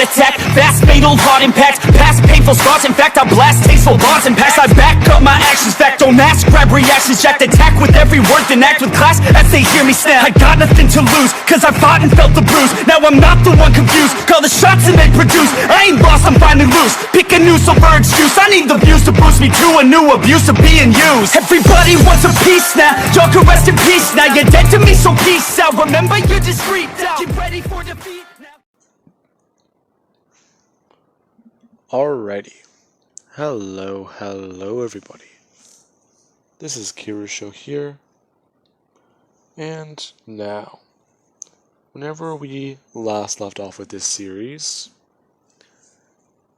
attack, fast fatal heart impact, past painful scars. In fact, I blast tasteful bars and packs. I back up my actions, fact don't ask, grab reactions, jacked attack with every word, then act with class as they hear me snap. I got nothing to lose, cause I fought and felt the bruise. Now I'm not the one confused, call the shots and they produce. I ain't lost, I'm finally loose, pick a new silver excuse. I need the views to boost me to a new abuse of being used. Everybody wants a piece now, y'all can rest in peace now. You're dead to me, so peace out. Remember, you're discreet out. Get ready for defeat now. Alrighty. Hello everybody. This is Kirusho here. And now, whenever we last left off with this series,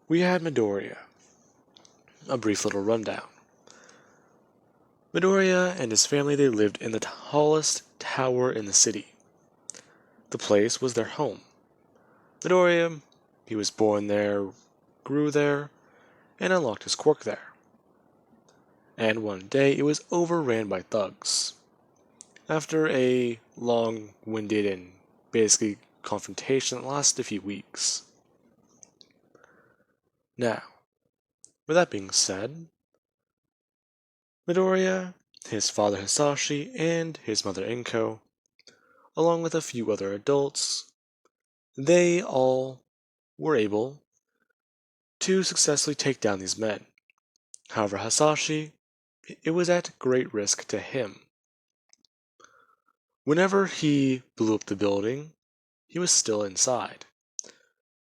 we had Midoriya. A brief little rundown. Midoriya and his family, they lived in the tallest tower in the city. The place was their home. Midoriya, he was born there, grew there, and unlocked his quirk there. And one day it was overran by thugs. After a long-winded and basically confrontation that lasted a few weeks. Now, with that being said, Midoriya, his father Hisashi, and his mother Inko, along with a few other adults, they all were able to successfully take down these men. However, Hisashi, it was at great risk to him. Whenever he blew up the building, he was still inside,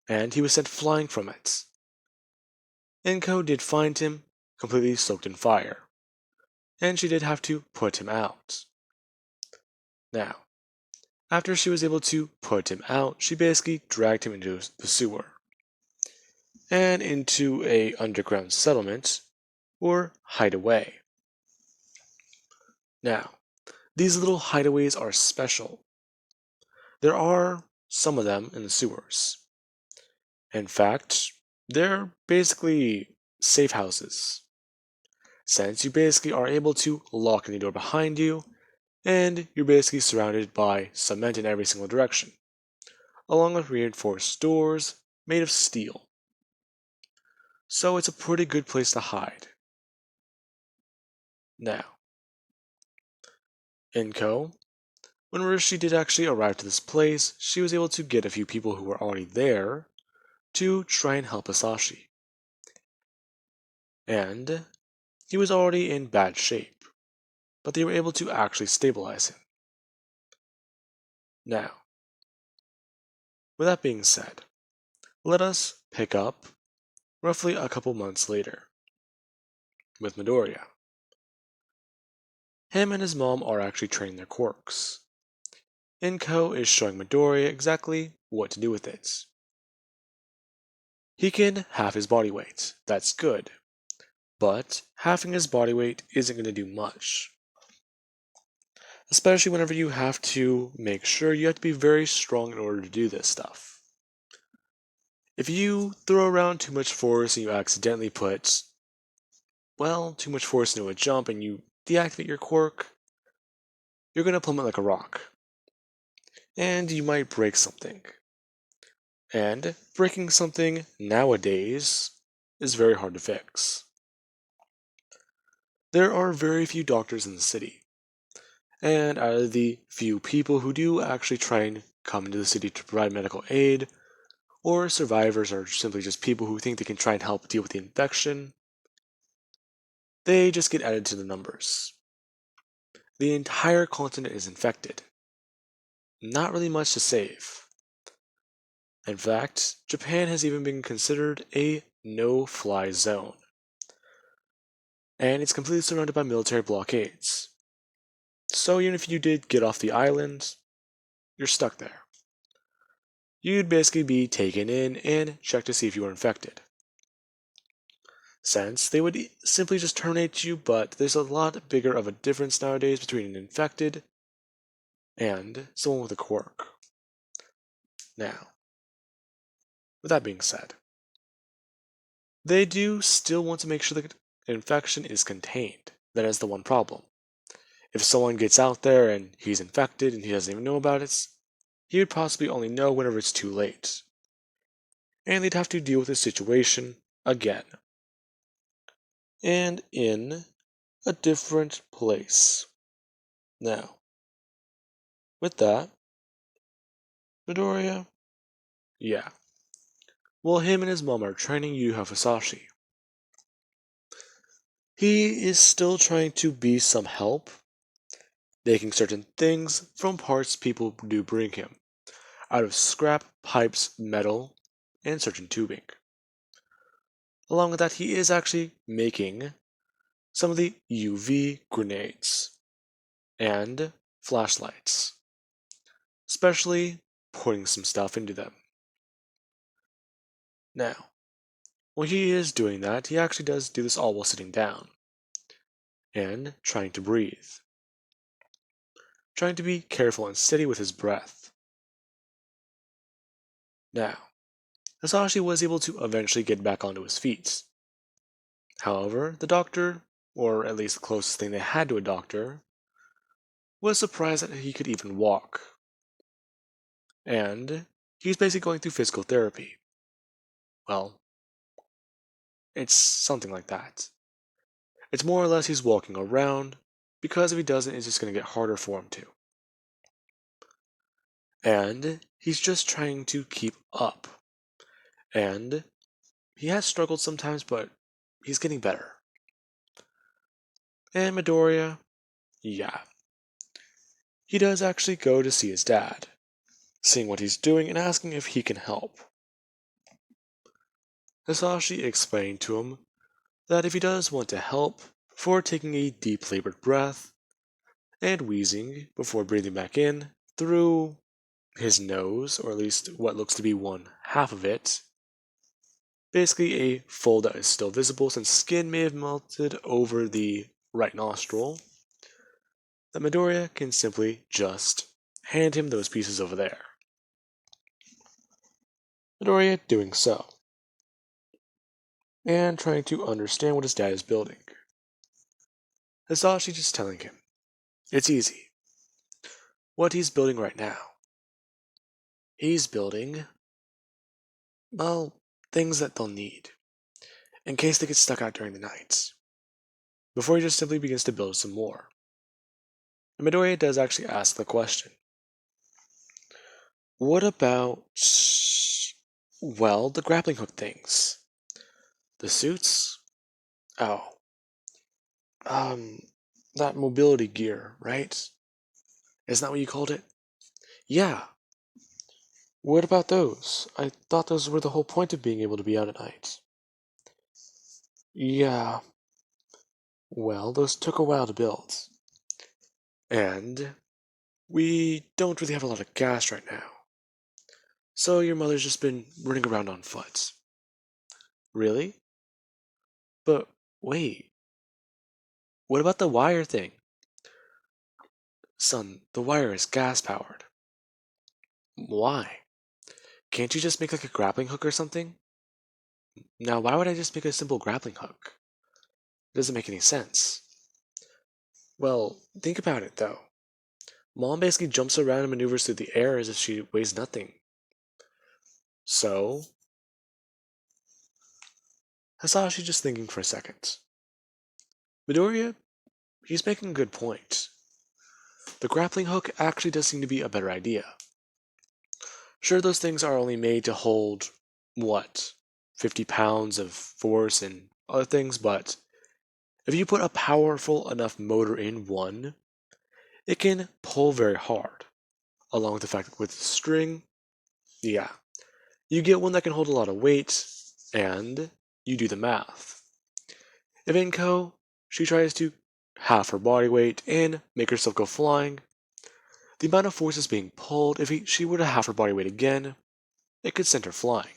and he was sent flying from it. Inko did find him completely soaked in fire, and she did have to put him out. Now, after she was able to put him out, she basically dragged him into the sewer and into a underground settlement or hideaway. Now, these little hideaways are special. There are some of them in the sewers. In fact, they're basically safe houses, since you basically are able to lock any door behind you, and you're basically surrounded by cement in every single direction, along with reinforced doors made of steel. So it's a pretty good place to hide. Now, Inko, whenever she did actually arrive to this place, she was able to get a few people who were already there to try and help Hisashi. And he was already in bad shape, but they were able to actually stabilize him. Now, with that being said, let us pick up roughly a couple months later with Midoriya. Him and his mom are actually training their quirks. Inko is showing Midoriya exactly what to do with it. He can halve his body weight, that's good, but halving his body weight isn't going to do much. Especially whenever you have to make sure you have to be very strong in order to do this stuff. If you throw around too much force and you accidentally put, too much force into a jump and you deactivate your quirk, you're going to plummet like a rock. And you might break something. And breaking something nowadays is very hard to fix. There are very few doctors in the city. And out of the few people who do actually try and come into the city to provide medical aid, or survivors are simply just people who think they can try and help deal with the infection, they just get added to the numbers. The entire continent is infected. Not really much to save. In fact, Japan has even been considered a no-fly zone. And it's completely surrounded by military blockades. So even if you did get off the island, you're stuck there. You'd basically be taken in and checked to see if you were infected. Since they would simply just terminate you, but there's a lot bigger of a difference nowadays between an infected and someone with a quirk. Now, with that being said, they do still want to make sure the infection is contained. That is the one problem. If someone gets out there and he's infected and he doesn't even know about it, he would possibly only know whenever it's too late. and they'd have to deal with the situation again. And in a different place. Now, with that, Midoriya, yeah. While him and his mom are training Yu Hafusashi, he is still trying to be some help, making certain things from parts people do bring him, out of scrap, pipes, metal, and certain tubing. Along with that, he is actually making some of the UV grenades and flashlights, especially putting some stuff into them. Now, when he is doing that, he actually does do this all while sitting down and trying to breathe, trying to be careful and steady with his breath. Now, Hisashi was able to eventually get back onto his feet. However, the doctor, or at least the closest thing they had to a doctor, was surprised that he could even walk. And he's basically going through physical therapy. Well, it's something like that. It's more or less he's walking around, because if he doesn't, it's just going to get harder for him to. And he's just trying to keep up. And he has struggled sometimes, but he's getting better. And Midoriya, yeah. He does actually go to see his dad, seeing what he's doing and asking if he can help. Hisashi explained to him that if he does want to help, before taking a deep labored breath and wheezing before breathing back in through his nose, or at least what looks to be one half of it, basically a fold that is still visible since skin may have melted over the right nostril, that Midoriya can simply just hand him those pieces over there. Midoriya doing so, and trying to understand what his dad is building. Hisashi just telling him, it's easy. What he's building right now. He's building, well, things that they'll need, in case they get stuck out during the night, before he just simply begins to build some more. And Midoriya does actually ask the question, what about, well, the grappling hook things? The suits? Oh, um, that mobility gear, right? Isn't that what you called it? Yeah. What about those? I thought those were the whole point of being able to be out at night. Yeah. Well, those took a while to build. And we don't really have a lot of gas right now. So your mother's just been running around on foot. Really? But wait, what about the wire thing? Son, the wire is gas powered. Why? Can't you just make like a grappling hook or something? Now, why would I just make a simple grappling hook? It doesn't make any sense. Well, think about it though. Mom basically jumps around and maneuvers through the air as if she weighs nothing. So, Hisashi just thinking for a second. Midoriya, he's making a good point. The grappling hook actually does seem to be a better idea. Sure, those things are only made to hold, what, 50 pounds of force and other things, but if you put a powerful enough motor in one, it can pull very hard. Along with the fact that with the string, yeah, you get one that can hold a lot of weight, and you do the math. If Inko, she tries to half her body weight and make herself go flying, the amount of forces being pulled, if she were to half her body weight again, it could send her flying.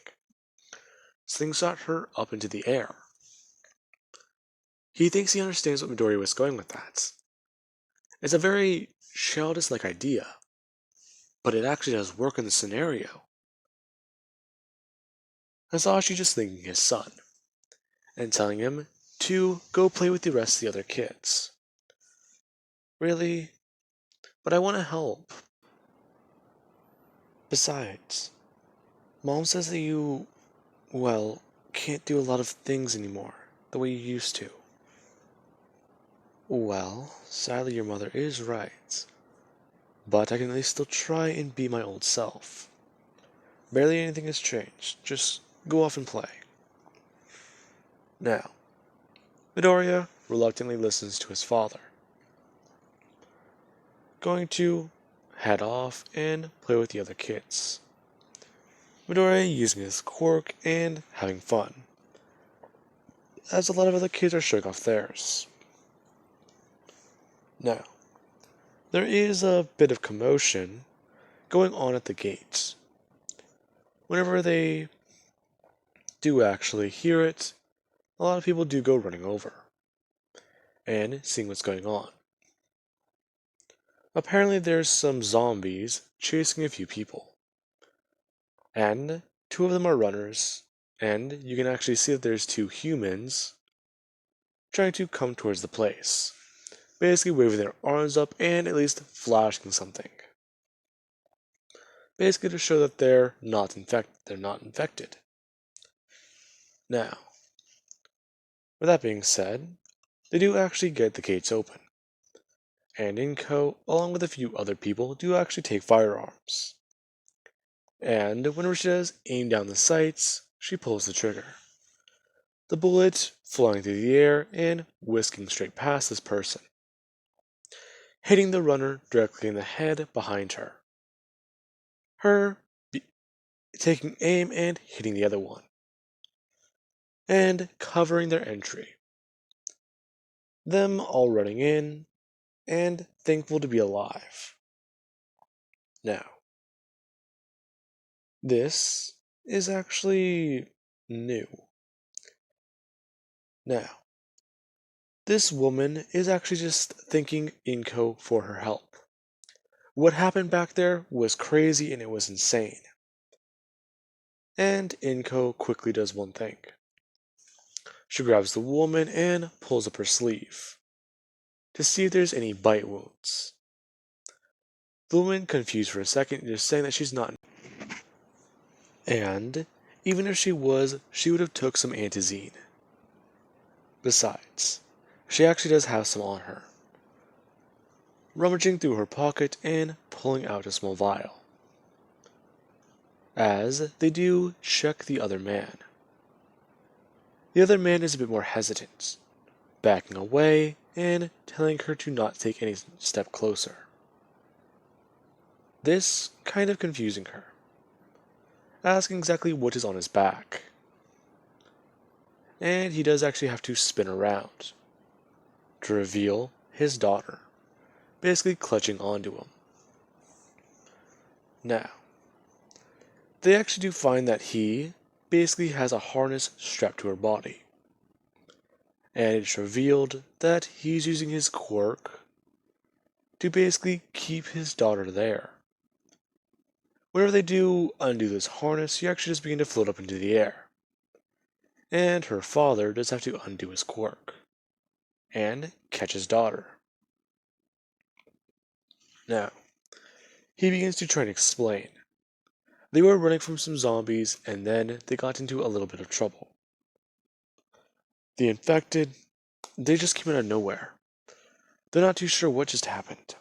So things got her up into the air. He thinks he understands what Midori was going with that. It's a very childish-like idea, but it actually does work in the scenario. Hisashi just thanking his son, and telling him to go play with the rest of the other kids. Really? But I want to help. Besides, Mom says that you well, can't do a lot of things anymore the way you used to. Well, sadly your mother is right, but I can at least still try and be my old self. Barely anything has changed, just go off and play. Now, Midoriya reluctantly listens to his father, going to head off and play with the other kids. Midoriya using his quirk and having fun, as a lot of other kids are showing off theirs. Now, there is a bit of commotion going on at the gate. Whenever they do actually hear it, a lot of people do go running over and seeing what's going on. Apparently, there's some zombies chasing a few people, and two of them are runners, and you can actually see that there's two humans trying to come towards the place, basically waving their arms up and at least flashing something, basically to show that they're not infected. Now, with that being said, they do actually get the gates open, and Inko, along with a few other people, do actually take firearms. And whenever she does aim down the sights, she pulls the trigger. The bullet flying through the air and whisking straight past this person, hitting the runner directly in the head behind her. Her taking aim and hitting the other one, and covering their entry. Them all running in and thankful to be alive. Now, this is actually new. Now, this woman is actually just thanking Inko for her help. What happened back there was crazy and it was insane. And Inko quickly does one thing. She grabs the woman and pulls up her sleeve to see if there's any bite wounds. The woman, confused for a second, is saying that she's not. And even if she was, she would have took some antizine. Besides, she actually does have some on her. Rummaging through her pocket and pulling out a small vial. As they do check the other man. The other man is a bit more hesitant, backing away and telling her to not take any step closer. This kind of confusing her, asking exactly what is on his back. And he does actually have to spin around to reveal his daughter, basically clutching onto him. Now, they actually do find that he basically has a harness strapped to her body. And it's revealed that he's using his quirk to basically keep his daughter there. Whenever they do undo this harness, she actually just begins to float up into the air. And her father does have to undo his quirk and catch his daughter. Now, he begins to try and explain. They were running from some zombies and then they got into a little bit of trouble. The infected, they just came out of nowhere. They're not too sure what just happened.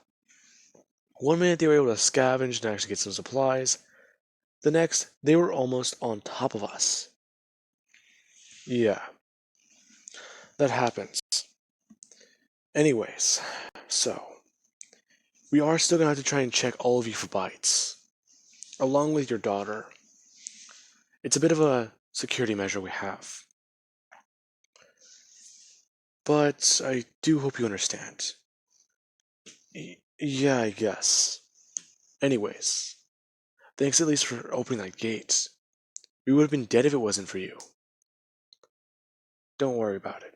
One minute they were able to scavenge and actually get some supplies. The next, they were almost on top of us. Yeah, that happens. Anyways, so we are still gonna have to try and check all of you for bites, along with your daughter. It's a bit of a security measure we have. But I do hope you understand. Yeah, I guess. Anyways, thanks at least for opening that gate. We would have been dead if it wasn't for you. Don't worry about it.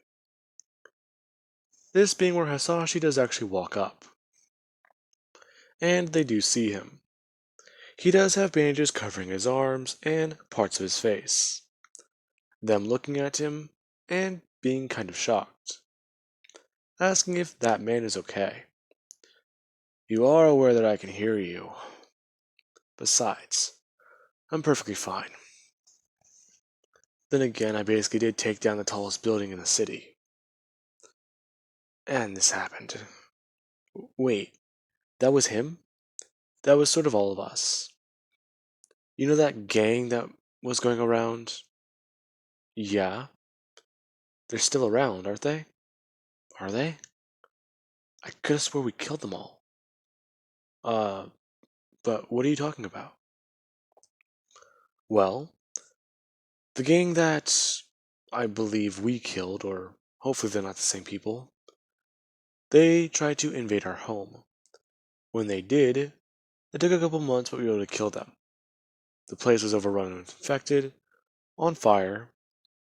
This being where Hasashi does actually walk up. And they do see him. He does have bandages covering his arms and parts of his face. Them looking at him and being kind of shocked. Asking if that man is okay. You are aware that I can hear you. Besides, I'm perfectly fine. Then again, I basically did take down the tallest building in the city. And this happened. Wait, that was him? That was sort of all of us. You know that gang that was going around? Yeah, they're still around, aren't they? Are they? I could have swore we killed them all. Uh, but what are you talking about? Well, the gang that I believe we killed, or hopefully they're not the same people, they tried to invade our home. When they did, it took a couple months, but we were able to kill them. The place was overrun and infected, on fire,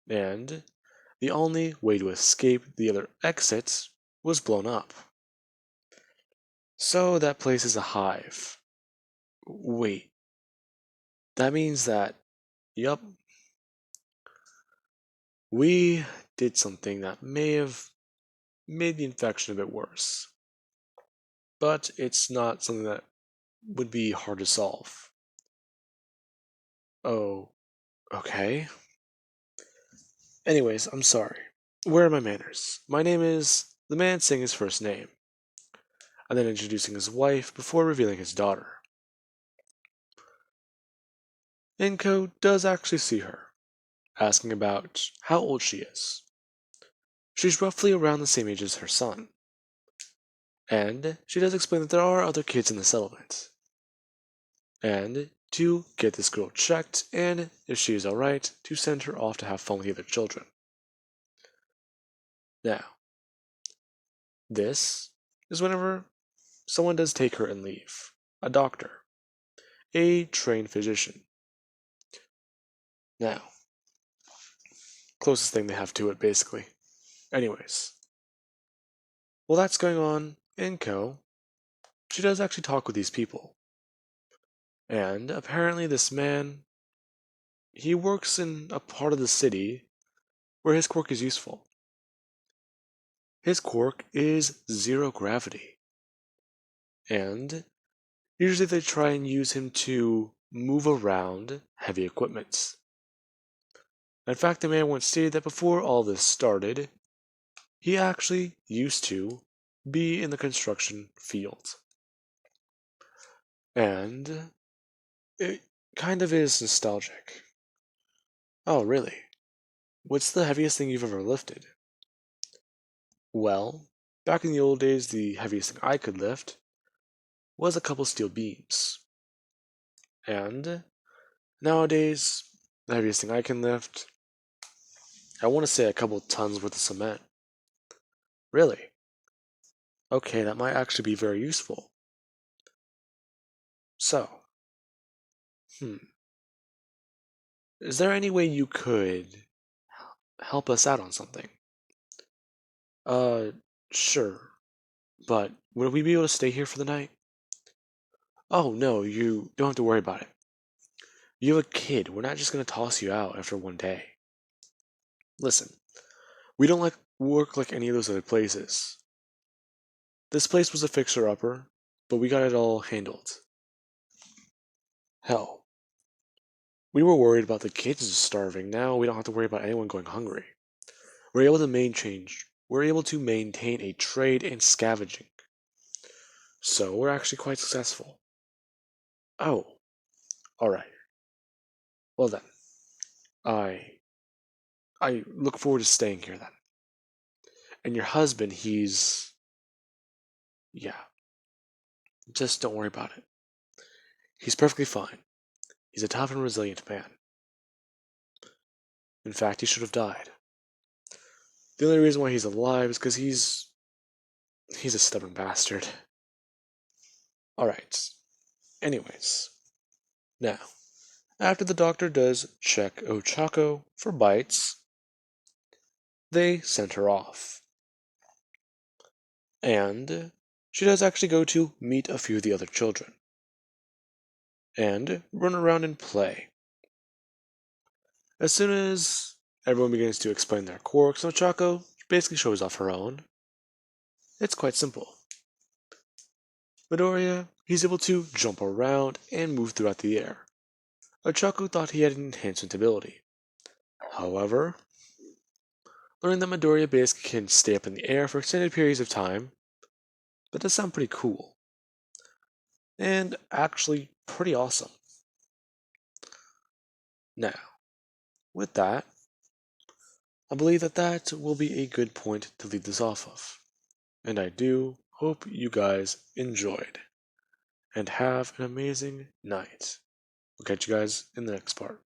and the only way to escape the other exits was blown up. So that place is a hive. Wait, that means that, yup, we did something that may have made the infection a bit worse. But it's not something that would be hard to solve. Oh, okay. Anyways, I'm sorry. Where are my manners? My name is the man saying his first name, and then introducing his wife before revealing his daughter. Inko does actually see her, asking about how old she is. She's roughly around the same age as her son, and she does explain that there are other kids in the settlement. And to get this girl checked, and if she is alright, to send her off to have fun with the other children. Now, this is whenever someone does take her and leave. A doctor, a trained physician. Now, closest thing they have to it, basically. Anyways, while that's going on in Co, she does actually talk with these people. And apparently, this man, he works in a part of the city where his quirk is useful. His quirk is zero gravity. And usually they try and use him to move around heavy equipment. In fact, the man once stated that before all this started, he actually used to be in the construction field. And it kind of is nostalgic. Oh, really? What's the heaviest thing you've ever lifted? Well, back in the old days, the heaviest thing I could lift was a couple steel beams. And nowadays, the heaviest thing I can lift, I want to say a couple tons worth of cement. Really? Okay, that might actually be very useful. So, hmm, is there any way you could help us out on something? Uh, sure, but would we be able to stay here for the night? Oh, no, you don't have to worry about it. You have a kid. We're not just going to toss you out after one day. Listen, we don't like work like any of those other places. This place was a fixer-upper, but we got it all handled. Hell, we were worried about the kids starving. Now we don't have to worry about anyone going hungry. We're able to maintain a trade and scavenging. So we're actually quite successful. Oh, alright. Well then, I I look forward to staying here then. And your husband, yeah, just don't worry about it. He's perfectly fine. He's a tough and resilient man. In fact, he should have died. The only reason why he's alive is because he's a stubborn bastard. Alright. Anyways. Now, after the doctor does check Ochako for bites, they sent her off. And she does actually go to meet a few of the other children. And run around and play. As soon as everyone begins to explain their quirks, Ochako basically shows off her own. It's quite simple. Midoriya, he's able to jump around and move throughout the air. Ochako thought he had an enhancement ability. However, learning that Midoriya basically can stay up in the air for extended periods of time, that does sound pretty cool. And actually pretty awesome. Now, with that, I believe that that will be a good point to leave this off of. And I do hope you guys enjoyed. And have an amazing night. We'll catch you guys in the next part.